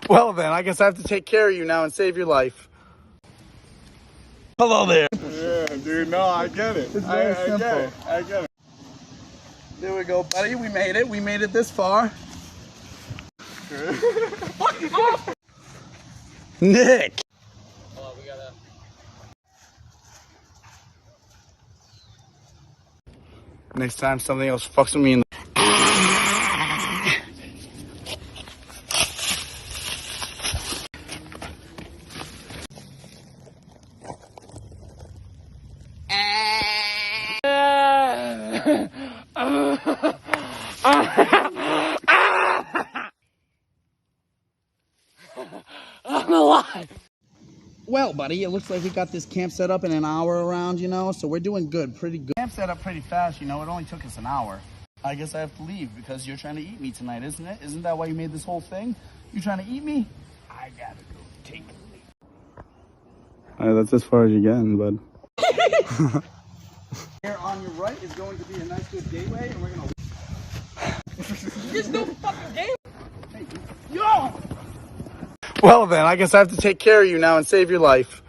Well then, I guess I have to take care of you now and save your life. Hello there. Yeah, dude, no, I get it. It's very simple. Get it. I get it. There we go, buddy. We made it. We made it this far. Nick! Oh, we gotta... Next time something else fucks with me in the... I'm alive! Well, buddy, it looks like we got this camp set up in an hour around, you know, so we're doing good, pretty good. Camp set up pretty fast, you know, it only took us an hour. I guess I have to leave because you're trying to eat me tonight, isn't it? Isn't that why you made this whole thing? You trying to eat me? I gotta go take a leak. That's as far as you're getting, bud. Here on your right is going to be a nice good gateway, and we're gonna... There's no fucking game! Hey, yo! Well then, I guess I have to take care of you now and save your life.